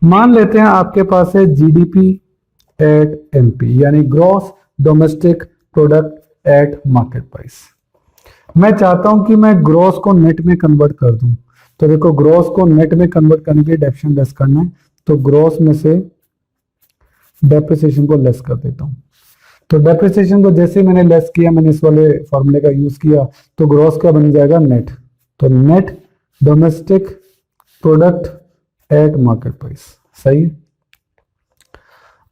मान लेते हैं आपके पास है जीडीपी एट एमपी, यानी gross domestic product at market price. मैं चाहता हूं कि मैं ग्रॉस को नेट में कन्वर्ट कर दूं। तो देखो, ग्रॉस को नेट में कन्वर्ट करने के लिए डेप्रिसिएशन लेस करना है, तो ग्रॉस में से डेप्रिसिएशन को लेस कर देता हूं। तो डेप्रिसिएशन को जैसे मैंने लेस किया, मैंने इस वाले फॉर्मूले का यूज किया, तो ग्रॉस का बन जाएगा नेट। तो net domestic product at market price. सही है।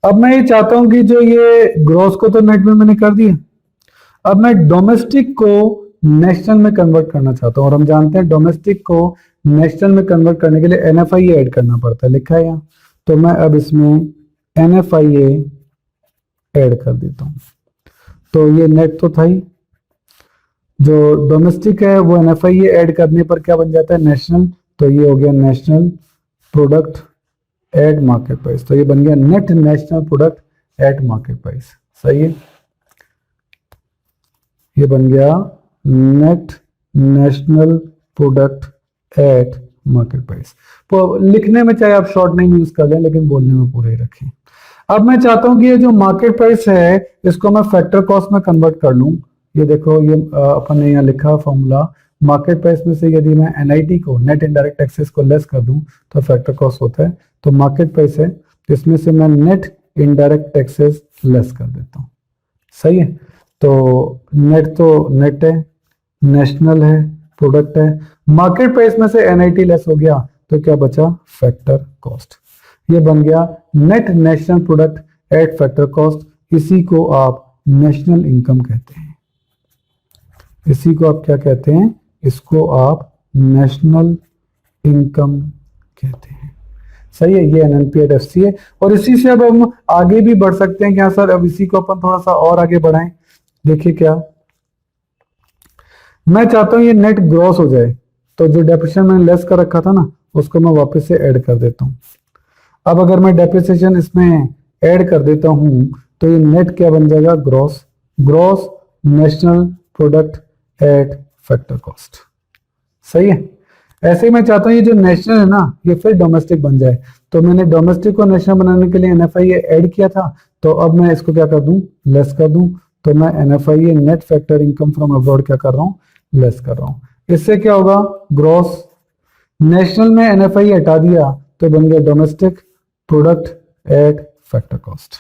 अब मैं ये चाहता हूं कि जो ये ग्रॉस को तो नेट में मैंने कर दिया, अब मैं डोमेस्टिक को नेशनल में कन्वर्ट करना चाहता हूं। और हम जानते हैं डोमेस्टिक को नेशनल में कन्वर्ट करने के लिए एनएफआईए ऐड करना पड़ता है, लिखा है यहाँ। तो मैं अब इसमें एनएफआईए ऐड कर देता हूं। तो ये नेट तो था ही, जो डोमेस्टिक है वो एनएफआईए ऐड करने पर क्या बन जाता है, नेशनल। तो ये हो गया national product at market price. तो ये बन गया net national product at market price. सही है। ये बन गया net national product at market price. तो लिखने में चाहे आप शॉर्ट नेम यूज कर लें, लेकिन बोलने में पूरे ही रखें। अब मैं चाहता हूं कि ये जो मार्केट प्राइस है इसको मैं फैक्टर कॉस्ट में कन्वर्ट कर लूं। ये देखो, ये अपन ने यहाँ लिखा फॉर्मूला, मार्केट प्राइस में से यदि मैं एनआईटी को, नेट इनडायरेक्ट टैक्सेस को लेस कर दूं तो फैक्टर कॉस्ट होता है। तो मार्केट प्राइस है, इसमें से मैं नेट इनडायरेक्ट टैक्सेस लेस कर देता हूं। सही है। तो नेट तो नेट है, नेशनल है, प्रोडक्ट है, मार्केट प्राइस में से एनआईटी लेस हो गया तो क्या बचा, फैक्टर कॉस्ट। ये बन गया net national product at factor cost. इसी को आप नेशनल इनकम कहते हैं। इसी को आप क्या कहते हैं, इसको आप नेशनल इनकम कहते हैं। सही है। ये एनएनपी/एफसी है। और इसी से अब हम आगे भी बढ़ सकते हैं क्या सर, अब इसी को अपन थोड़ा सा और आगे बढ़ाएं। देखिए क्या, मैं चाहता हूं ये नेट ग्रॉस हो जाए, तो जो डेप्रिसिएशन मैंने लेस कर रखा था ना, उसको मैं वापस से ऐड कर देता हूं। अब अगर मैं डेप्रिसिएशन इसमें ऐड कर देता हूं तो ये नेट क्या बन जाएगा, gross. Gross national product at factor cost. सही है। ऐसे ही मैं चाहता हूं ये जो नेशनल है ना, ये फिर डोमेस्टिक बन जाए। तो मैंने डोमेस्टिक को नेशनल बनाने के लिए एनएफआईए ऐड किया था, तो अब मैं इसको क्या कर दूं, लेस कर दूं। तो मैं NFIA net factor income from abroad क्या कर रहा हूं, लेस कर रहा हूं। इससे क्या होगा, ग्रॉस नेशनल में एनएफआईए हटा दिया तो बन गया domestic product at factor cost.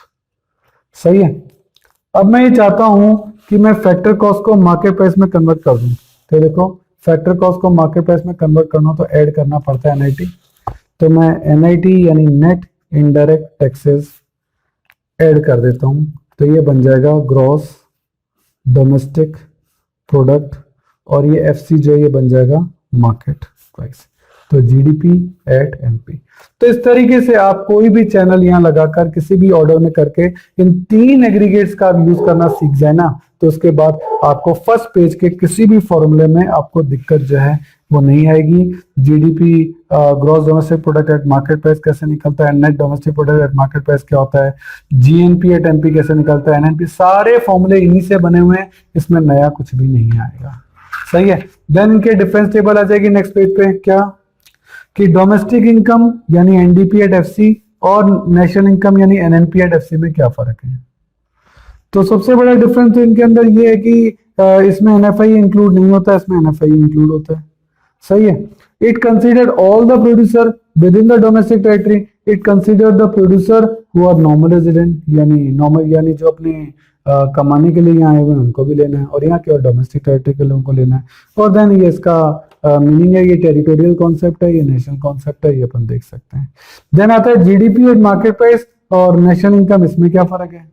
सही है। अब मैं ये चाहता हूं कि मैं फैक्टर कॉस्ट को मार्केट प्राइस में कन्वर्ट कर दूं। तो देखो, फैक्टर कॉस्ट को मार्केट प्राइस में कन्वर्ट करना तो ऐड करना पड़ता है एनआईटी। तो मैं एनआईटी यानी नेट इनडायरेक्ट टैक्सेस ऐड कर देता हूं। तो ये बन जाएगा ग्रॉस डोमेस्टिक प्रोडक्ट, और ये एफसी जो ये बन जाएगा मार्केट प्राइस। तो जीडीपी एट एमपी। तो इस तरीके से आप कोई भी चैनल यहां लगाकर किसी भी ऑर्डर में करके इन तीन एग्रीगेट्स का यूज करना सीख जाए ना, तो उसके बाद आपको फर्स्ट पेज के किसी भी फॉर्मूले में आपको दिक्कत जो है वो नहीं आएगी। GDP gross domestic product at market price कैसे निकलता है, net domestic product at market price क्या होता है, जीएनपी एट एमपी कैसे निकलता है, एनएनपी, सारे फॉर्मूले इन्हीं से बने हुए हैं। इसमें नया कुछ भी नहीं आएगा। सही है। देन इनके डिफरेंस टेबल आ जाएगी नेक्स्ट पेज पे, क्या कि डोमेस्टिक इनकम यानी एनडीपी एट एफसी और नेशनल इनकम यानी एनएनपी एट एफसी में क्या फर्क है। तो सबसे बड़ा डिफरेंस तो इनके अंदर ये है कि इसमें एनएफआई इंक्लूड नहीं होता, इसमें एनएफआई इंक्लूड होता है। सही है। It consider all the producer within the domestic territory. It consider the producer who are normal resident, यानी जो अपने कमाने के लिए यहाँ आए हुए हैं उनको भी लेना है, और यहाँ केवल डोमेस्टिक टेरिटरी के लोगों को लेना है। और देन ये इसका मीनिंग है, ये टेरिटोरियल कॉन्सेप्ट है, ये नेशनल कॉन्सेप्ट है, ये अपन देख सकते हैं। देन आता है जीडीपी और मार्केट प्राइस और नेशनल इनकम, इसमें क्या फर्क है।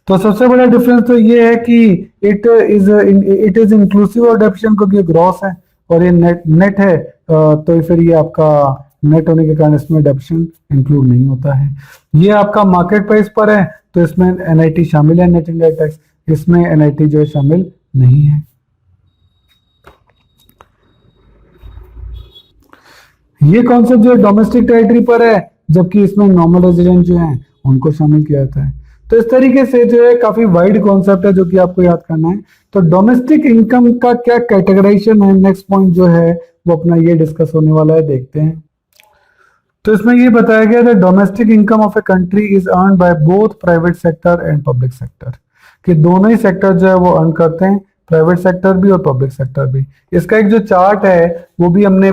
तो सबसे बड़ा डिफरेंस तो ये है कि it is inclusive of depreciation, क्योंकि ग्रॉस है और ये नेट है, तो फिर ये आपका नेट होने के कारण इसमें डेप्रिसिएशन इंक्लूड नहीं होता है। ये आपका मार्केट प्राइस पर है तो इसमें एनआईटी शामिल है, नेट इनडायरेक्ट टैक्स, इसमें एनआईटी जो है शामिल नहीं है। ये कॉन्सेप्ट जो है डोमेस्टिक टेरिटरी पर है, जबकि इसमें नॉर्मल रेजिडेंट जो हैं उनको शामिल किया जाता है। तो इस तरीके से जो है काफी वाइड कॉन्सेप्ट है जो कि आपको याद करना है। तो डोमेस्टिक इनकम का क्या कैटेगराइजेशन है, नेक्स्ट पॉइंट जो है वो अपना ये डिस्कस होने वाला है, देखते हैं। तो इसमें ये बताया गया था domestic income of a country is earn by both private sector and public sector, कि दोनों ही सेक्टर जो है वो अर्न करते हैं, प्राइवेट सेक्टर भी और पब्लिक सेक्टर भी। इसका एक जो चार्ट है वो भी हमने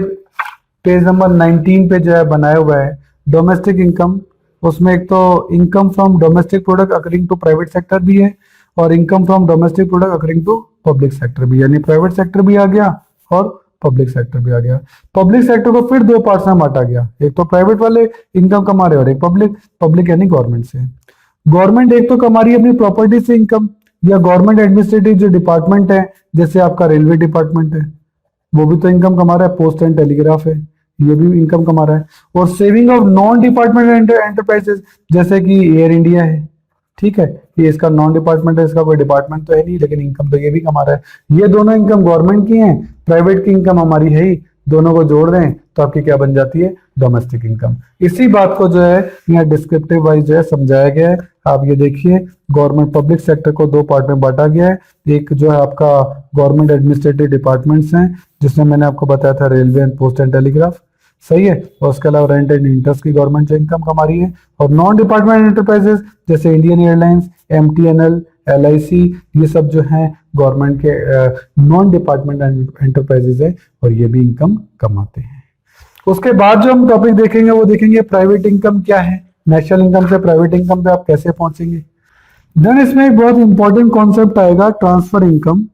पेज नंबर 19 पे जो है बनाया हुआ है। डोमेस्टिक इनकम, उसमें एक तो income from domestic product according to private sector भी है और income from domestic product according to public sector भी, यानी प्राइवेट सेक्टर भी आ गया और पब्लिक सेक्टर भी आ गया। पब्लिक सेक्टर को फिर दो पार्ट्स में बांटा गया, एक तो प्राइवेट वाले इनकम कमा रहे और एक पब्लिक। पब्लिक यानी गवर्नमेंट से। गवर्नमेंट एक तो कमा रही है अपनी प्रॉपर्टी से इनकम, या गवर्नमेंट एडमिनिस्ट्रेटिव जो डिपार्टमेंट है जैसे आपका रेलवे डिपार्टमेंट है वो भी तो इनकम कमा रहा है, पोस्ट एंड टेलीग्राफ है ये भी इनकम कमा रहा है। और saving of non department enterprises जैसे कि एयर इंडिया है, ठीक है, ये इसका नॉन डिपार्टमेंट है, इसका कोई डिपार्टमेंट तो है नहीं लेकिन इनकम तो ये भी कमा रहा है। ये दोनों इनकम गवर्नमेंट की हैं, प्राइवेट की इनकम हमारी है ही, दोनों को जोड़ दें तो आपकी क्या बन जाती है, डोमेस्टिक इनकम। इसी बात को जो है यहाँ डिस्क्रिप्टिव वाइज जो है समझाया गया है। आप ये देखिए गवर्नमेंट पब्लिक सेक्टर को दो पार्ट में बांटा गया है। एक जो है आपका गवर्नमेंट एडमिनिस्ट्रेटिव डिपार्टमेंट्स हैं जिसमें मैंने आपको बताया था railway and post and telegraph, सही है, और उसके अलावा रेंट एंड इंटरेस्ट की गवर्नमेंट जो इनकम कमा रही है। और नॉन डिपार्टमेंट एंटरप्राइजेस जैसे इंडियन एयरलाइंस, एमटीएनएल, एलआईसी, ये सब जो हैं गवर्नमेंट के नॉन डिपार्टमेंट एंटरप्राइजेस है और ये भी इनकम कमाते हैं। उसके बाद जो हम टॉपिक देखेंगे वो देखेंगे प्राइवेट इनकम क्या है, नेशनल इनकम से प्राइवेट इनकम पे आप कैसे पहुंचेंगे। देन इसमें एक बहुत इंपॉर्टेंट कॉन्सेप्ट आएगा ट्रांसफर इनकम।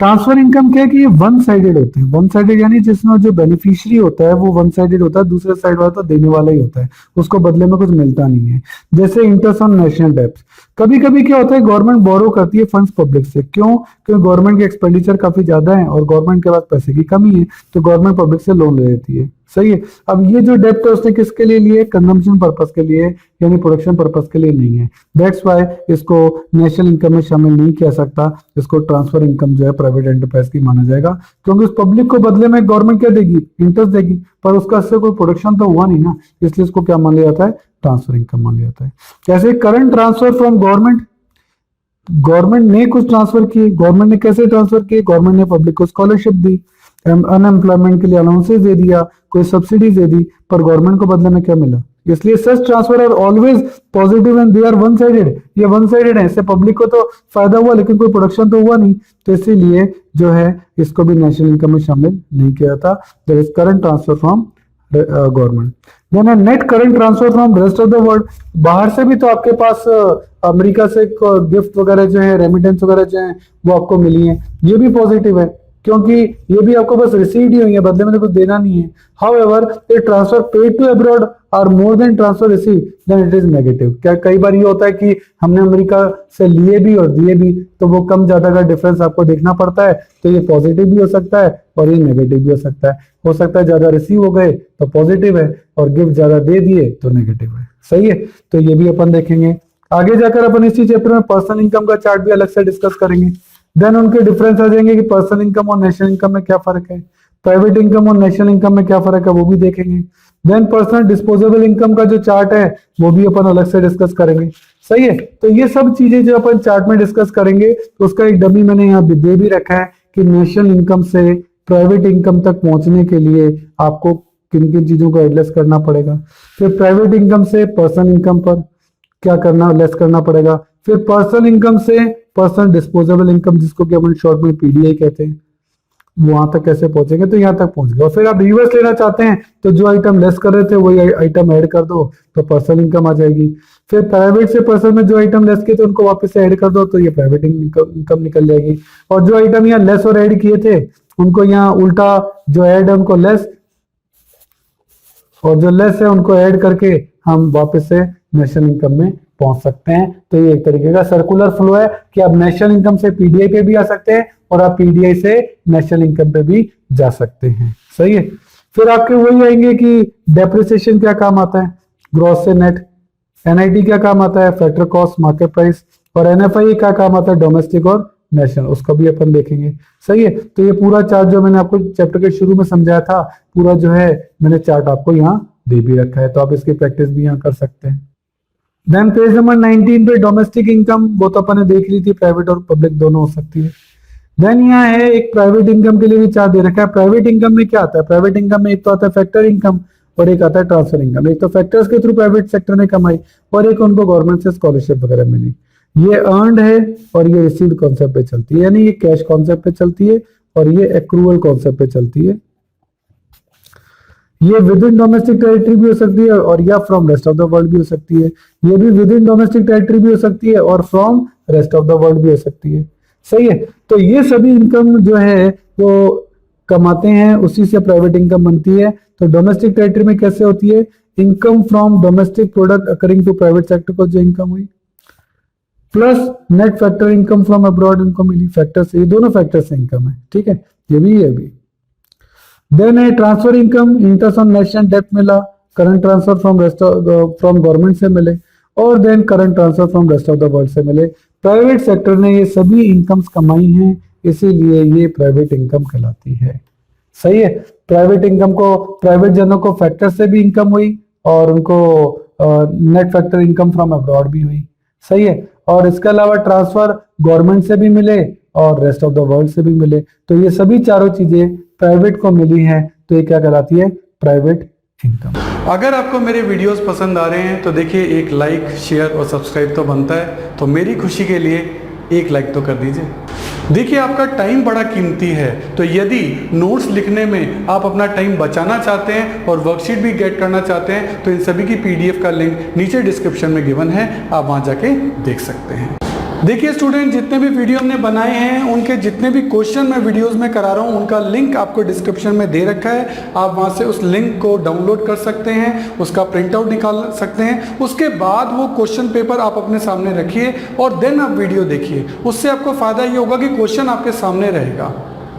ट्रांसफर इनकम क्या है कि ये वन साइडेड होते हैं। वन साइडेड यानी जिसमें जो बेनिफिशियरी होता है वो वन साइडेड होता है, दूसरे साइड वाला तो देने वाला ही होता है, उसको बदले में कुछ मिलता नहीं है। जैसे इंटरेस्ट ऑन नेशनल डेब्ट, कभी कभी क्या होता है गवर्नमेंट बोरो करती है फंड्स पब्लिक से, क्यों, क्योंकि गवर्नमेंट के एक्सपेंडिचर काफी ज्यादा है और गवर्नमेंट के पास पैसे की कमी है तो गवर्नमेंट पब्लिक से लोन ले लेती है, सही है। अब ये जो डेप्ट है उसने किसके लिए लिए, कंजम्पशन पर्पस के लिए, यानी प्रोडक्शन पर्पस के लिए नहीं है। दैट्स व्हाई इसको नेशनल इनकम में शामिल नहीं किया सकता, इसको ट्रांसफर इनकम जो है प्राइवेट एंटरप्राइज की माना जाएगा, क्योंकि उस पब्लिक को बदले में गवर्नमेंट क्या देगी, इंटरेस्ट देगी, पर उसका इससे कोई प्रोडक्शन तो हुआ नहीं ना, इसलिए इसको क्या मान लिया जाता है, ट्रांसफर इनकम मान लिया जाता है। जैसे current transfer from government, government ने कुछ ट्रांसफर किए, गवर्नमेंट ने कैसे ट्रांसफर किए, गवर्नमेंट ने पब्लिक को स्कॉलरशिप दी, अनएम्प्लॉयमेंट के लिए अलाउंसेस दे दिया, कोई सब्सिडीज दे दी, पर गवर्नमेंट को बदले में क्या मिला। इसलिए such transfer are always positive and they are one sided, ये वन साइडेड है, इससे पब्लिक को तो फायदा हुआ लेकिन कोई प्रोडक्शन तो हुआ नहीं, तो इसीलिए जो है इसको भी नेशनल इनकम में शामिल नहीं किया था। There is current transfer from government. Then net current transfer from rest of the world, बाहर से भी तो आपके पास अमेरिका से गिफ्ट वगैरह जो है, रेमिटेंस वगैरह जो है वो आपको मिली है, ये भी पॉजिटिव है क्योंकि ये भी आपको बस रिसीव ही हुई है, बदले में तो कुछ देना नहीं है। However a transfer paid to abroad are more than transfer receive then it is negative. क्या कई बार ये होता है कि हमने अमेरिका से लिए भी और दिए भी तो वो कम ज्यादा का डिफरेंस आपको देखना पड़ता है, तो ये पॉजिटिव भी हो सकता है और ये नेगेटिव भी हो सकता है ज्यादा रिसीव हो गए तो पॉजिटिव है और गिफ्ट ज्यादा दे दिए तो नेगेटिव है, सही है। तो ये भी अपन देखेंगे आगे जाकर, अपन इसी चैप्टर में पर्सनल इनकम का चार्ट भी अलग से डिस्कस करेंगे। देन उनके डिफरेंस आ जाएंगे कि पर्सनल इनकम और नेशनल इनकम में क्या फर्क है, प्राइवेट इनकम और नेशनल इनकम में क्या फर्क है वो भी देखेंगे। देन पर्सनल डिस्पोजेबल इनकम का जो चार्ट है वो भी अपन अलग से डिस्कस करेंगे, सही है। तो ये सब चीजें जो अपन चार्ट में डिस्कस करेंगे तो उसका एक डमी मैंने यहाँ दे भी रखा है कि नेशनल इनकम से प्राइवेट इनकम तक पहुंचने के लिए आपको किन किन चीजों को एडजस्ट करना पड़ेगा, फिर प्राइवेट इनकम से पर्सनल इनकम पर क्या करना, लेस करना पड़ेगा, फिर पर्सनल इनकम से पर्सनल डिस्पोजेबल इनकम जिसको कि अपन शॉर्ट में पीडीआई कहते हैं, वहां तक कैसे पहुंचेंगे, तो यहाँ तक पहुंच गए। और फिर आप रिवर्स लेना चाहते हैं तो जो आइटम लेस कर रहे थे वही आइटम ऐड कर दो तो पर्सनल इनकम आ जाएगी। फिर प्राइवेट से पर्सनल में जो आइटम लेस किए थे उनको वापस से ऐड कर दो तो ये प्राइवेट इनकम निकल जाएगी। और जो आइटम यहाँ लेस और ऐड किए थे उनको यहाँ उल्टा जो ऐड है उनको लेस और जो लेस है उनको ऐड करके हम वापस से नेशनल इनकम में पहुंच सकते हैं। तो ये एक तरीके का सर्कुलर फ्लो है कि आप नेशनल इनकम से पीडीआई पे भी आ सकते हैं और आप पीडीआई से नेशनल इनकम पे भी जा सकते हैं, सही है। फिर आपके वही आएंगे कि डेप्रिसिएशन क्या काम आता है, ग्रॉस से नेट, एनआईटी क्या काम आता है, फैक्टर कॉस्ट, मार्केट प्राइस, और एनएफआई क्या काम आता है, डोमेस्टिक और नेशनल, उसका भी अपन देखेंगे, सही है। तो ये पूरा चार्ट जो मैंने आपको चैप्टर के शुरू में समझाया था पूरा जो है मैंने चार्ट आपको यहाँ दे भी रखा है, तो आप इसकी प्रैक्टिस भी यहाँ कर सकते हैं। देन पेज नंबर 19 पे डोमेस्टिक इनकम वो तो अपन ने देख ली थी, प्राइवेट और पब्लिक दोनों हो सकती है। देन यहाँ है एक प्राइवेट इनकम के लिए भी चार्ट दे रखा है। प्राइवेट इनकम में क्या आता है, प्राइवेट इनकम में एक तो आता है फैक्टर इनकम और एक आता है ट्रांसफर इनकम। एक तो फैक्टर्स के थ्रू प्राइवेट सेक्टर ने कमाई और एक उनको गवर्नमेंट से स्कॉलरशिप वगैरह मिली। ये अर्नड है और ये रिसीव्ड कॉन्सेप्ट पे चलती है, यानी ये कैश कॉन्सेप्ट पे चलती है और ये एक्रूअल कॉन्सेप्ट पे चलती है। ये विद इन डोमेस्टिक टेरिटरी भी हो सकती है और या from rest of the world भी हो सकती है। ये भी विद इन डोमेस्टिक टेरिटरी भी हो सकती है और from rest of the world भी हो सकती है। सही है। तो ये सभी इनकम जो है वो कमाते हैं, उसी से प्राइवेट इनकम बनती है। तो डोमेस्टिक टेरिटरी में कैसे होती है? Income from domestic product accruing to private sector को जो इनकम हुई plus net factor income from abroad इनको मिली। फैक्टर से, ये दोनों फैक्टर से इनकम है, ठीक है, ये भी। देन है transfer income, interest on national debt मिला, करंट ट्रांसफर फ्रॉम गवर्नमेंट से मिले और then current transfer from rest of the world से मिले। प्राइवेट सेक्टर ने ये सभी इनकम्स कमाई हैं, इसीलिए ये प्राइवेट इनकम कहलाती है। सही है। प्राइवेट इनकम को, प्राइवेट जनों को फैक्टर से भी इनकम हुई और उनको net factor income from abroad भी हुई। सही है। और इसके अलावा ट्रांसफर गवर्नमेंट से भी मिले और रेस्ट ऑफ द वर्ल्ड से भी मिले। तो ये सभी चारों चीजें प्राइवेट को मिली हैं, तो ये क्या कहलाती है? Private income. अगर आपको मेरे वीडियोस पसंद आ रहे हैं तो देखिए एक लाइक, शेयर और सब्सक्राइब तो बनता है, तो मेरी खुशी के लिए एक लाइक तो कर दीजिए। देखिए आपका टाइम बड़ा कीमती है, तो यदि नोट्स लिखने में आप अपना टाइम बचाना चाहते हैं और वर्कशीट भी गेट करना चाहते हैं तो इन सभी की पीडीएफ का लिंक नीचे डिस्क्रिप्शन में गिवन है, आप वहां जाके देख सकते हैं। देखिए स्टूडेंट, जितने भी वीडियो हमने बनाए हैं उनके जितने भी क्वेश्चन मैं वीडियोस में करा रहा हूं उनका लिंक आपको डिस्क्रिप्शन में दे रखा है। आप वहां से उस लिंक को डाउनलोड कर सकते हैं, उसका प्रिंट आउट निकाल सकते हैं। उसके बाद वो क्वेश्चन पेपर आप अपने सामने रखिए और देन आप वीडियो देखिए। उससे आपको फायदा ये होगा कि क्वेश्चन आपके सामने रहेगा।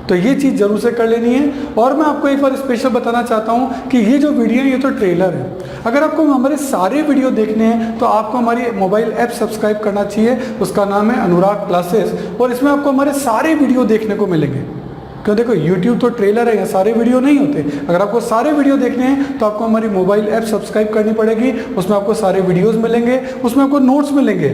तो ये चीज़ जरूर से कर लेनी है। और मैं आपको एक बार स्पेशल बताना चाहता हूँ कि ये जो वीडियो है ये तो ट्रेलर है। अगर आपको हमारे सारे वीडियो देखने हैं तो आपको हमारी मोबाइल ऐप सब्सक्राइब करना चाहिए, उसका नाम है अनुराग क्लासेस, और इसमें आपको हमारे सारे वीडियो देखने को मिलेंगे। क्यों, देखो यूट्यूब तो ट्रेलर है, यहाँ सारे वीडियो नहीं होते। अगर आपको सारे वीडियो देखने हैं तो आपको हमारी मोबाइल ऐप सब्सक्राइब करनी पड़ेगी, उसमें आपको सारे वीडियोज़ मिलेंगे, उसमें आपको नोट्स मिलेंगे,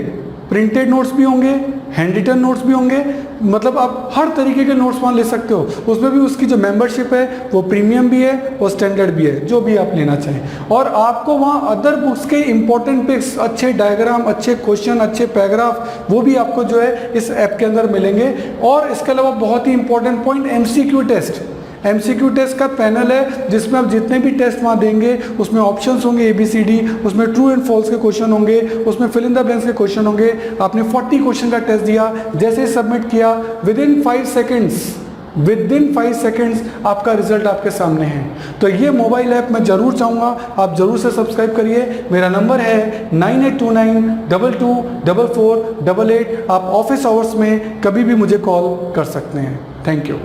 प्रिंटेड नोट्स भी होंगे, हैंड रिटन नोट्स भी होंगे, मतलब आप हर तरीके के नोट्स वहाँ ले सकते हो। उसमें भी उसकी जो मेंबरशिप है वो प्रीमियम भी है और स्टैंडर्ड भी है, जो भी आप लेना चाहें। और आपको वहाँ अदर बुक्स के इंपॉर्टेंट पिक्स, अच्छे डायग्राम, अच्छे क्वेश्चन, अच्छे पैराग्राफ, वो भी आपको जो है इस ऐप के अंदर मिलेंगे। और इसके अलावा बहुत ही important point, MCQ test. MCQ test का पैनल है जिसमें आप जितने भी टेस्ट वहाँ देंगे उसमें ऑप्शंस होंगे ABCD, उसमें ट्रू एंड फॉल्स के क्वेश्चन होंगे, उसमें फिल इन द ब्लैंक्स के क्वेश्चन होंगे। आपने 40 क्वेश्चन का टेस्ट दिया, जैसे ही सबमिट किया विद इन 5 सेकेंड्स आपका रिजल्ट आपके सामने है। तो ये मोबाइल ऐप मैं जरूर चाहूँगा आप जरूर से सब्सक्राइब करिए। मेरा नंबर है 9829224488। आप ऑफिस आवर्स में कभी भी मुझे कॉल कर सकते हैं। Thank you.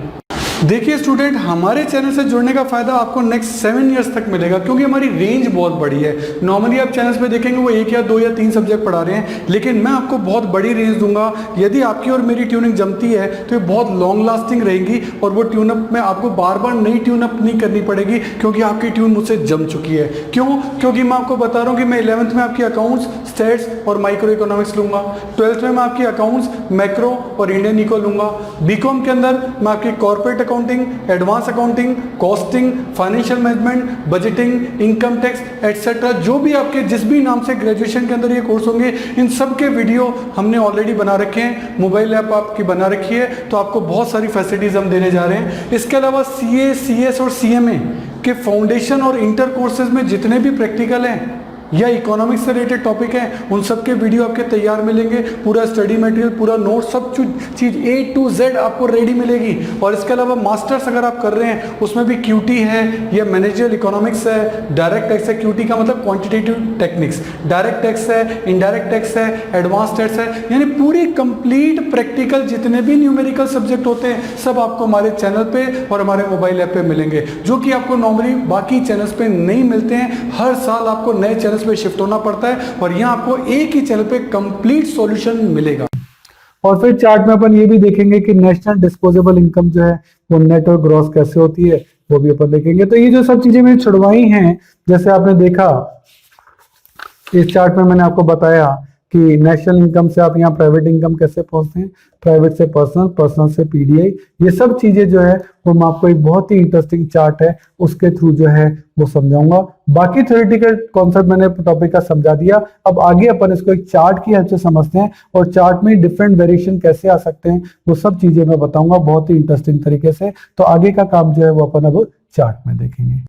देखिए स्टूडेंट, हमारे चैनल से जुड़ने का फायदा आपको नेक्स्ट 7 इयर्स तक मिलेगा, क्योंकि हमारी रेंज बहुत बड़ी है। नॉर्मली आप चैनल्स पे देखेंगे वो 1 या 2 या 3 सब्जेक्ट पढ़ा रहे हैं, लेकिन मैं आपको बहुत बड़ी रेंज दूंगा। यदि आपकी और मेरी ट्यूनिंग जमती है तो ये बहुत लॉन्ग लास्टिंग रहेगी और वो ट्यूनअप में आपको बार बार नई ट्यूनअप नहीं करनी पड़ेगी, क्योंकि आपकी ट्यून मुझसे जम चुकी है। क्यों? क्योंकि मैं आपको बता रहा हूँ कि मैं 11th में आपकी अकाउंट्स, स्टेट्स और माइक्रो इकोनॉमिक्स लूंगा। 12th में मैं आपकी अकाउंट्स, मैक्रो और इंडियन इको लूंगा। बीकॉम के अंदर मैं आपकी corporate accounting, advance accounting, costing, financial management, budgeting, income tax etcetera, जो भी आपके जिस भी नाम से ग्रेजुएशन के अंदर ये कोर्स होंगे, इन सब के वीडियो हमने ऑलरेडी बना रखे हैं। मोबाइल ऐप आपकी बना रखी है, तो आपको बहुत सारी फैसिलिटीज हम देने जा रहे हैं। इसके अलावा CA, CS और CMA के फाउंडेशन और इंटर कोर्सेज में जितने भी प्रैक्टिकल हैं या इकोनॉमिक्स से रिलेटेड टॉपिक हैं, उन सब के वीडियो आपके तैयार मिलेंगे। पूरा स्टडी मटेरियल, पूरा नोट, सब चीज़ A to Z आपको रेडी मिलेगी। और इसके अलावा मास्टर्स अगर आप कर रहे हैं उसमें भी QT है या मैनेजरियल इकोनॉमिक्स है, डायरेक्ट टैक्स है। QT का मतलब क्वांटिटेटिव टेक्निक्स, डायरेक्ट टैक्स है, इनडायरेक्ट टैक्स है, एडवांस टैक्स है, यानी पूरी कंप्लीट प्रैक्टिकल जितने भी न्यूमेरिकल सब्जेक्ट होते हैं सब आपको हमारे चैनल पे और हमारे मोबाइल ऐप पे मिलेंगे, जो कि आपको नॉर्मली बाकी चैनल्स पे नहीं मिलते हैं। हर साल आपको नए चैनल पे शिफ्ट होना पड़ता है और यहां आपको एक ही चैनल पे कंप्लीट सॉल्यूशन मिलेगा। और फिर चार्ट में अपन ये भी देखेंगे कि नेशनल डिस्पोजेबल इनकम जो है वो नेट और ग्रॉस कैसे होती है, वो भी अपन देखेंगे। तो ये जो सब चीजें मैंने छुड़वाई हैं, जैसे आपने देखा इस चार्ट में मैंने आपको बताया कि नेशनल इनकम से आप यहाँ प्राइवेट इनकम कैसे पहुंचते हैं, प्राइवेट से पर्सनल, पर्सनल से पीडीआई, ये सब चीजें जो है वो मैं आपको एक बहुत ही इंटरेस्टिंग चार्ट है उसके थ्रू जो है वो समझाऊंगा। बाकी थ्योरेटिकल कॉन्सेप्ट मैंने टॉपिक का समझा दिया, अब आगे अपन इसको एक चार्ट की हेल्प से समझते हैं और चार्ट में डिफरेंट वेरिएशन कैसे आ सकते हैं वो सब चीजें मैं बताऊंगा बहुत ही इंटरेस्टिंग तरीके से। तो आगे का काम जो है वो अपन अब चार्ट में देखेंगे।